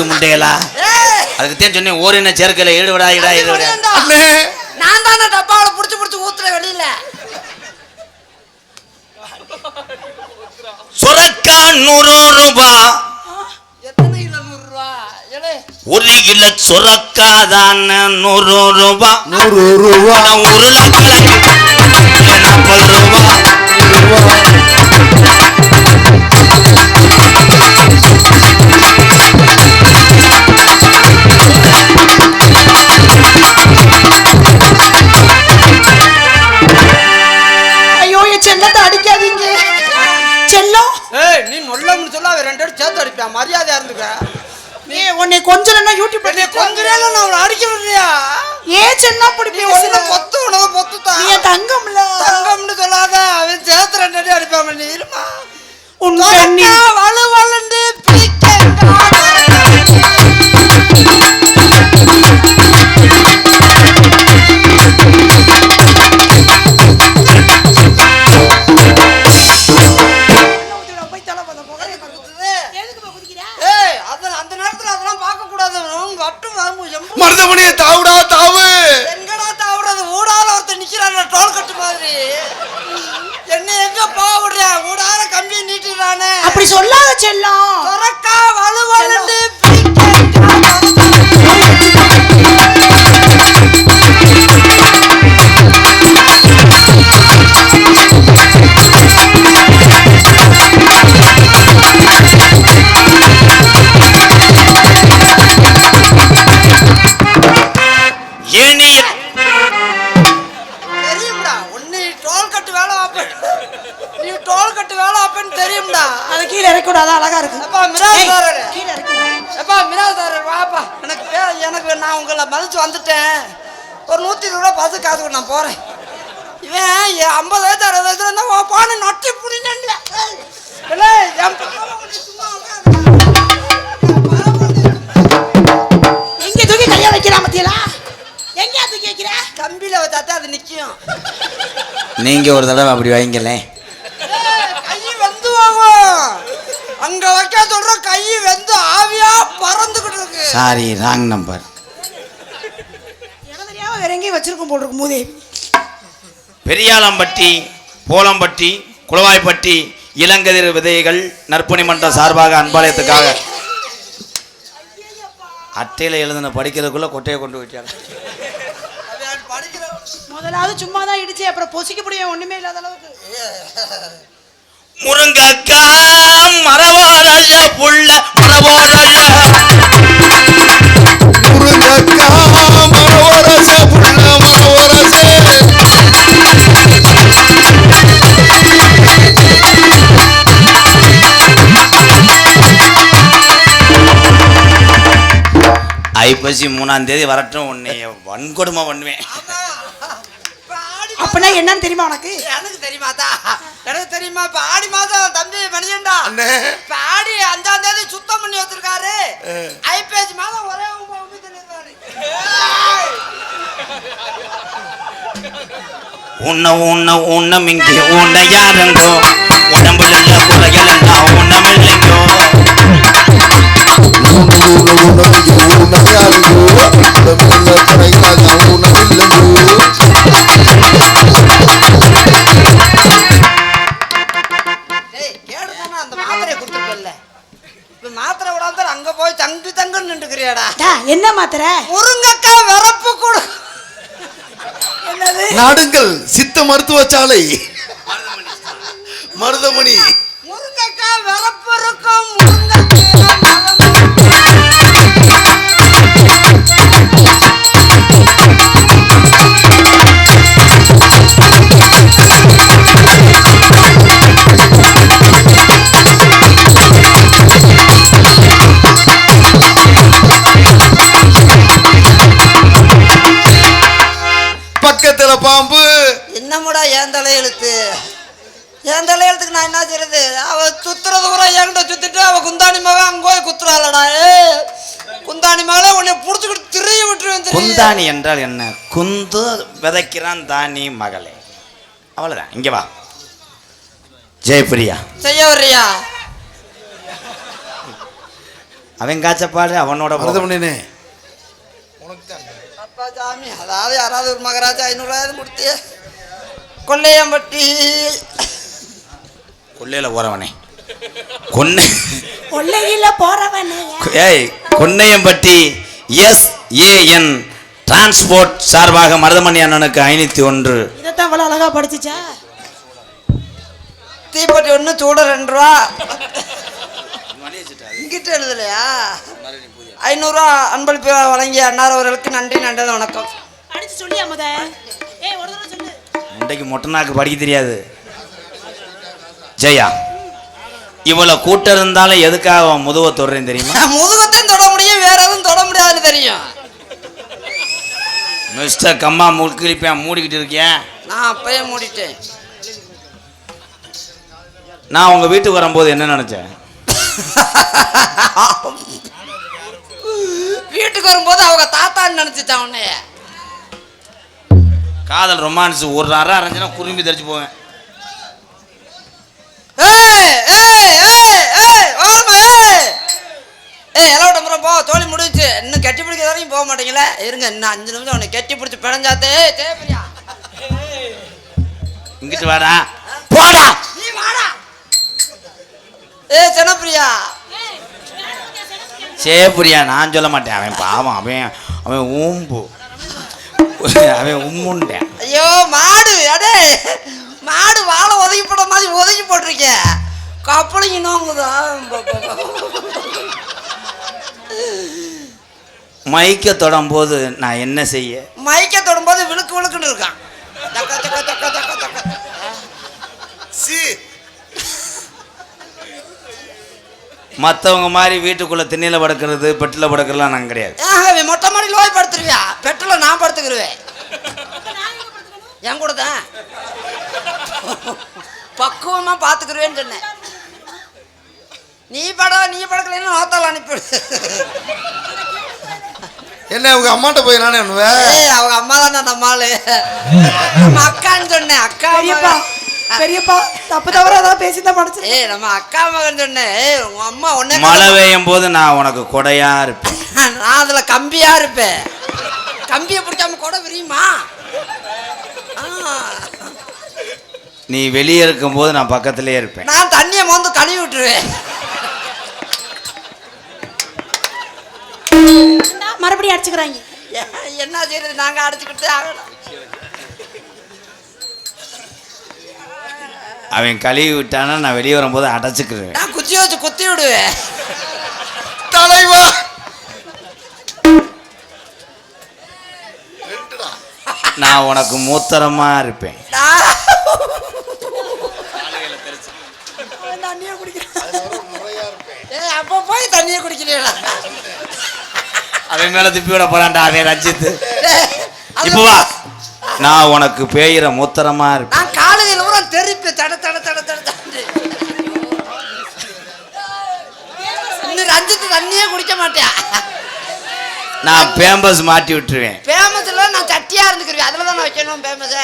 முண்டைகளா அதுக்கு தான் சொன்னேன் ஓரின சேர்க்கல ஈடுபடா இடா ஈடுபடா நான் தானே டப்பாவில புடிச்சு புடிச்சு ஊத்துற வெளியில சுரக்கா 100 ரூபாய் எத்தனை கிலோ 100 ரூபாய் ஒரு கிலோ சுரக்கா தான் 100 ரூபாய் 100 ரூபாய் உருளைக்கிழங்கு 40 ரூபாய் மரியாதையா இருந்துக்க நீ உன்னை கொஞ்சலன்னா யூடியூப்ல நீ கொஞ்சலன்னா நான் அவளை அடிக்க விடுறியா ஏன் சின்ன பிடிப்பி ஒண்ணு பொத்து உனக்கு பொத்துதான் நீ தங்கம்ல தங்கம்னு சொல்லாத அவன் சேத்திர நடி அடிப்பாம நீ இருமா உன் கண்ணி வள வளந்து மருதமணியை தாவுடா தாவு எங்கடா தாவுறது ஊடால ஒருத்தர் நிக்கிறான் டோல் கட்டு மாதிரி என்ன எங்க பாவுடுற ஊடால கம்பி நீட்டுறானே அப்படி சொல்லாத செல்லம் சொரக்கா வலுவலந்து நான் உங்களை மதிச்சு வந்துட்டேன் ஒரு 120 ரூபா பசு காசு நான் போறேன் இவன் 50 வயசு 60 வயசுல இருந்தா போன நொட்டி புடினல்ல எங்க தூக்கி கையா வைக்கிறா மத்தியலா எங்க தூக்கி வைக்கிற கம்பியில வச்சாதான் அது நிக்கும் நீங்க ஒரு தடவை அப்படி வைங்களே கை வெந்து போகும் அங்க வைக்க சொல்ற கை வெந்து ஆவியா பறந்துகிட்டு இருக்கு சாரி ராங் நம்பர் வேற எங்கேயும் வச்சிருக்கும் போல் இருக்கு மூதே பெரியாளம்பட்டி போலம்பட்டி குளவாய்ப்பட்டி இளங்கதிர் விதைகள் நற்பணி மன்ற சார்பாக அன்பாலயத்துக்காக அட்டையில எழுதின படிக்கிறதுக்குள்ள கொட்டையை கொண்டு வச்சாங்க முதலாவது சும்மா தான் இடிச்சு அப்புறம் பொசிக்க முடியும் ஒண்ணுமே இல்லாத அளவுக்கு முருங்கக்கா மரவாரல்ல புள்ள மரவோரல்ல முருங்கக்கா மரவரச புள்ள மரவரசே ஐப்பசி 3ஆம் தேதி வரட்டும் உன்னை வன்கொடுமை பண்ணுவேன் அப்படின்னா என்னன்னு தெரியுமா உனக்கு எனக்கு தெரியுமாதா எனக்கு தெரியுமா இப்ப ஆடி மாதம் தம்பி மணியண்டா இப்ப ஆடி 5ஆம் தேதி சுத்தம் பண்ணி வச்சிருக்காரு ஐப்பசி மாதம் ஒரே உன்னம் இங்கே உன்னை யாருங்கோ உடம்புல குறையலன்னா உன்னமில்லைங்கோ மாத்திரை விடாம அங்க போய் தங்கு தங்குன்னு நின்றுக்கிறியாடா என்ன மாத்திரை முருங்கக்கா வரப்பு கூட நாடுங்கள் சித்த மருத்துவசாலை மருதமணி முருங்கக்கா வரப்பு இருக்கும் பக்கத்துல பாம்பு என்னமுடா ஏன் தலையெழுத்து என் தலையெழுத்துக்கு நான் என்ன செய்யறது அவ சுத்துறது கூட என்கிட்ட சுத்திட்டு அவ குந்தாணி மகன் அங்க போய் குத்துறாளடா குந்தாணி மகளே உன்னை புடிச்சுக்கிட்டு திரிய விட்டுருவேன் குந்தாணி என்றால் என்ன குந்து விதைக்கிறான் தானி மகளே அவ்வளவுதான் இங்க வா ஜெயபிரியா செய்ய வர்றியா அவன் காய்ச்சப்பாடு அவனோட மருதமணினே அப்பா சாமி, அதாவது யாராவது ஒரு மகராஜா 500 கொடுத்து கொள்ளையம்பட்டி கொள்ளையில போறவனே கொள்ளையில போறவனே ஏய் கொன்னையம்பட்டி SAN டிரான்ஸ்போர்ட் சார்பாக மருதமணி அண்ணனுக்கு 501. இதைத்தான் இவ்வளவு அழகா படிச்சுச்சா? தீப்பெட்டி 1 சூட 2 ரூபா. இங்கிட்ட எழுதலையா? 500 ரூபா அன்பளிப்பு வழங்கிய அன்னார் அவர்களுக்கு நன்றி வணக்கம். அடிச்சு சொல்லியா முத? ஏய் ஒரு தடவை சொல்லு. முண்டைக்கு மொட்டனாக்கு படிக்க தெரியாது. ஜெயா இவ்வளவு கூட்டம் இருந்தாலும் எதுக்காக அவன் முதுவை தொடுறேன்னு தெரியுமா? முதுகத்தையும் தொட முடியும், வேற எதுவும் தொட முடியாதுன்னு தெரியும். மிஸ்டர் கம்மா முழுக்கிழிப்பேன் மூடிக்கிட்டு இருக்கேன். நான் அப்பயே மூடிட்டேன். நான் உங்க வீட்டுக்கு வரும்போது என்ன நினைச்சேன்? வீட்டுக்கு வரும்போது அவங்க தாத்தான்னு நினைச்சிட்டான் உன்னைய. காதல் ரொமான்ஸ் ஒரு அரை அரைஞ்சுனா குறும்பி தெரிச்சு போவேன். எல்லாம் போ தோழி முடிச்சு. இன்னும் கட்டி பிடிக்க வரையும் போக மாட்டீங்களே. இருங்க இன்னும் 5 நிமிஷம் உன்னை கட்டி பிடிச்சி பிணைஞ்சாத்தே. தேவையா இங்கிட்டு வாடா போடா. நீ வாடா. சின்னப்பிரியா சேப்புரியா நான் சொல்ல மாட்டேன். அவன் பாவம், அவன் ஊம்பு, அவன் உம்முண்டேன். ஐயோ மாடு, அடே மாடு வாழை ஒதுக்கி போட மாதிரி ஒதுக்கி போட்டிருக்க. கப்பலிங்க நோங்குதான். மைக்க தொடும் போது நான் என்ன செய்ய? மைக்க தொடும் போது விழுக்கு விழுக்குன்னு இருக்கான். மற்றவங்க மாதிரி வீட்டுக்குள்ள திண்ணில படுக்கிறது பெட்டில் படுக்கிறதுலாம் நாங்கள் கிடையாது. மொட்டை மாடியில் போய் படுத்துருவியா? பெட்டில் நான் படுத்துக்கிருவேன். என் கூட தான் பக்குவமா பார்த்துக்கிருவேன்னு சொன்னேன். நீ படுக்கலைன்னு நோத்தால் அனுப்பிவிடு. என்ன உங்க அம்மாட்ட போய் நானே அவங்க அம்மா தானே நம்மாளு. நம்ம அக்கான்னு சொன்னேன். அக்கா பெரியப்பா தப்பு தவறா ஏதாவது பேசிதான் படிச்சு. நம்ம அக்கா மகன் சொன்னேன். உங்க அம்மா ஒன்னே மழை பெய்யும் போது நான் உனக்கு கொடையா இருப்பேன். நான் அதுல கம்பியா இருப்பேன். கம்பியை பிடிக்காம கொடை விரியுமா? நீ வெளியே இருக்கும் போது நான் பக்கத்திலே இருப்பேன். நான் தண்ணியை மோந்து கழுவி விட்டுருவேன். மறுபடியும் அடிச்சுக்கிறாங்க. என்ன செய்யறது? நாங்க அடிச்சுக்கிட்டு ஆகணும். அவன் கழுவி விட்டானா நான் வெளியே வரும்போது அடைச்சுக்கிறேன். நான் குச்சி வச்சு குத்தி விடுவேன். தலைவா நான் உனக்கு மூத்தரமா இருப்பேன். அப்ப போய் தண்ணியை குடிக்கிறீங்களா? அவன் மேல துப்பி விட போறான்டா அவன் ரஞ்சித்து. இப்போ வா, நான் உனக்கு பேயிற மூத்தரமா இருப்பேன். நான் காலையில பூரா தெரிப்பேன். தட தட தட தட தட. இன்னும் ரஞ்சித்து தண்ணியே குடிக்க மாட்டேன். நான் பேம்பஸ் மாட்டி விட்டுருவேன். பேமஸ்ல நான் சட்டியா இருந்துக்கிறேன். அதுல தான் நான் வைக்கணும் பேமஸ.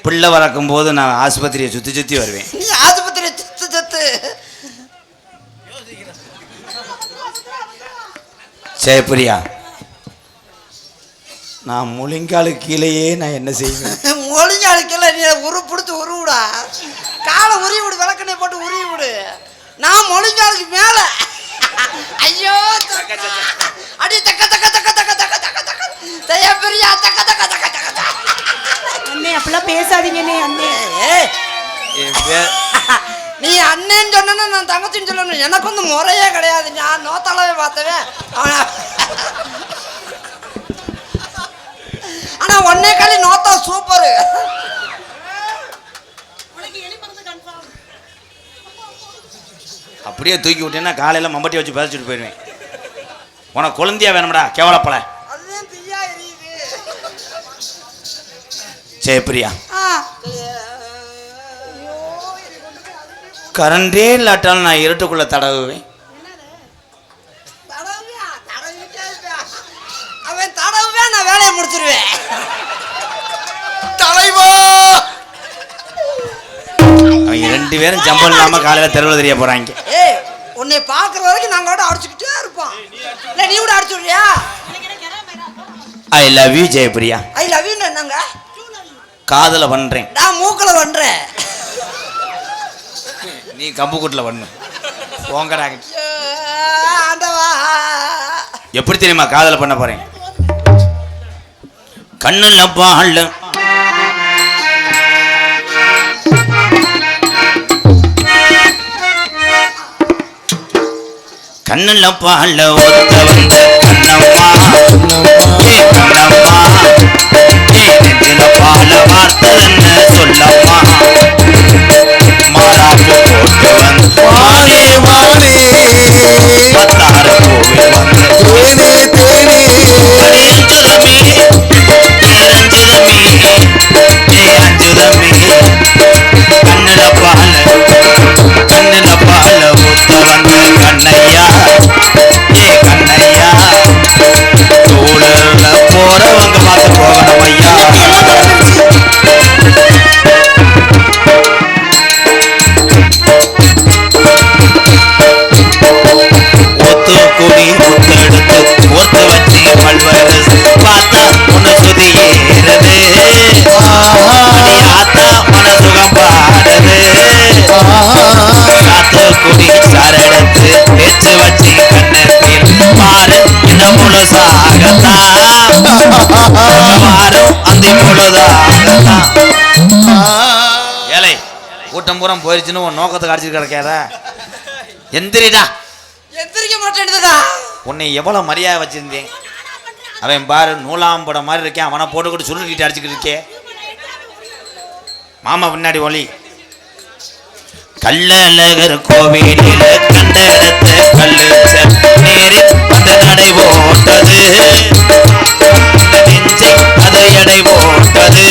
பிள்ளை வளர்க்கும் போது நான் ஆஸ்பத்திரியை சுத்தி சுத்தி வருவேன். நீ ஆஸ்பத்திரி சுத்து சுத்து. ஜெயப்பிரியா, நான் முழிங்காலு கீழேயே நான் என்ன செய்வேன்? மொழிஞ்சாளுக்கெல்லாம் நீ பிடிச்சி உருவிடா. காலை உருவி விடு, விளக்கண்ணை போட்டு உருவி விடு. நான் மொழிஞ்சாளுக்கு மேல. ஐயோ அடி தக்க தக்க தக்க தக்க தக்க தக்க தக்க ஜெயப்பிரியா தக்க தக்க தக்க தக்க. அண்ணே அப்படிலாம் பேசாதீங்க அண்ணே. நீ அண்ணேன்னு சொன்னா நான் தங்கச்சின்னு சொல்லணும். எனக்கு வந்து முறையே கிடையாது. நான் நோத்தாலவே பார்த்தவே. ஆனா ஒன்னே காலி நோத்தா சூப்பரு. அப்படியே தூக்கி விட்டேன்னா காலையில மம்பட்டி வச்சு பதிச்சுட்டு போயிடுவேன். உனக்கு குழந்தையா வேணும்டா கேவலப்பல. அதுதான் தீயா எரியுது. ஜெயப்பிரியா, கரண்டே இல்லாட்டாலும் நான் இருட்டுக்குள்ள தடவுவேன். அவன் தடவுவே நான் வேலையை முடிச்சிருவேன். 2 பேரும் ஜம்பல் இல்லாம காலையில தெருவில் தெரிய போறாங்க. ஏய் உன்னை பாக்குற வரைக்கும் நாங்க கூட அடிச்சுக்கிட்டே இருப்போம். இல்ல நீ கூட அடிச்சு விடுறியா? I love you Jayapriya. I love you என்னங்க? காதுல பண்றேன். நான் மூக்குல பண்றேன். நீ கம்பு கூட்டுல பண்ணு. போங்கடா. ஆண்டவா. எப்படி தெரியுமா காதுல பண்ண போறேன்? கண்ணுல பால் கண்ணுல பால் ஒத்த வந்த கண்ணம்மா ஏ கண்ணம்மா ஏ நெஞ்சில பால வார்த்ததென்ன சொல்லம்மா மாறாப்பு போட்டு வந்து வானே வானே பத்தாறு கோவில் வந்து தேனே தேனே அஞ்சதமே ஏ ரஞ்சிதமே ஏ அஞ்சதமே கண்ணுல பால் ஊத்த வந்த கண்ணையா ஏ கண்ணையா தோழர்ல போறவங்க பார்த்து போகணும் ஐயா. ஒத்து குடி முத்து எடுத்து ஒத்து வச்சு பல்வரு பார்த்தா உன்னை சுதி ஏறது ஆத்தா மனசுகம் பாடுது காத்து குடி சரடுத்து எச்சு வச்சு கண்ணத்தில் பாரு இந்த முழுசாகத்தான் மாறும் அந்த முழுதாகத்தான். ஏழை கூட்டம் பூரம் போயிருச்சுன்னு உன் நோக்கத்தை அடிச்சுட்டு கிடக்காதா? எந்திரிடா. எந்திரிக்க மாட்டேன்டா. உன்னை எவ்வளவு மரியாதை வச்சிருந்தேன். அவன் பாரு நூலாம்படம் மாதிரி இருக்கேன். அவனை போட்டுக்கிட்டு சுருட்டிட்டு அடிச்சுக்கிட்டு இருக்கே. மாமா பின்னாடி ஒலி. கள்ளழகர் கோவிலில் கண்டெடுத்த கல்லு நேரி அந்த நடை போட்டது நெஞ்சை அதை எடை போட்டது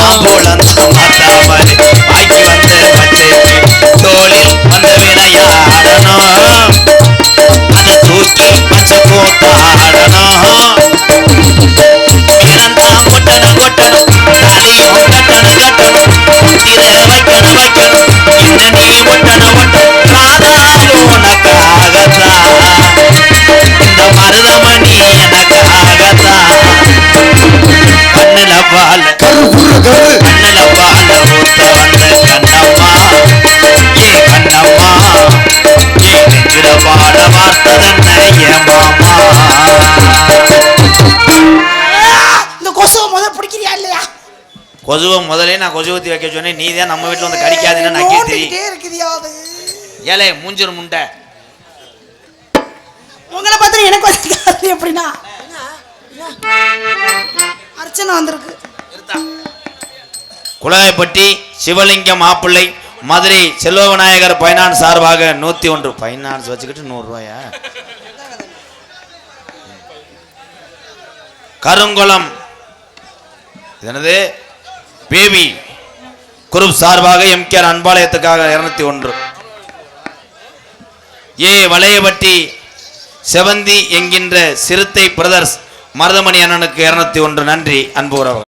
ஆம்பூலந்த மாத்தாமல் ஆக்கி வந்த பச்சைக்கு தோளில் வந்த விளையாடணும் அதை தூக்கி பச்சை போட்டாடணும் இறந்தா கொட்டணும் கொட்டணும் தாலியும் கட்டணும் கட்டணும் குட்டிர வைக்கணும் வைக்கணும் இந்த நீ ஒட்டணும் ஒட்டணும் காதாலும் உனக்காகத்தான் இந்த மருதமணி எனக்காகத்தான் கண்ணுல பால் கண்ணுல பால் ஊத்த வந்த கண்ணம்மா ஏ கண்ணம்மா ஏ நெஞ்சில பாட வார்த்ததென்ன ஏ மாமா. இந்த கொசுவை முதல் பிடிக்கிறியா இல்லையா? கொசுவை முதலே நான் கொசுவத்தி வைக்க சொன்னேன். நீ தான் நம்ம வீட்டில் வந்து கடிக்காதுன்னு நான் நோண்டிக்கிட்டே இருக்குதியா அது. ஏலே மூஞ்சிரு முண்டை. உங்களை பார்த்து எனக்கு வந்து எப்படின்னா அர்ச்சனை வந்திருக்கு. குளவாய்ப்பட்டி சிவலிங்கம் மாப்பிள்ளை மதுரை செல்வ விநாயகர் பைனான்ஸ் சார்பாக 101 பைனான்ஸ் வச்சுக்கிட்டு 100 ரூபாயா? கருங்குளம் என்னது பேபி குரூப் சார்பாக எம்கேஆர் அன்பாலயத்துக்காக 201. ஏ வளையப்பட்டி செவந்தி என்கின்ற சிறுத்தை பிரதர்ஸ் மருதமணி அண்ணனுக்கு 201. நன்றி அன்பு உறவு.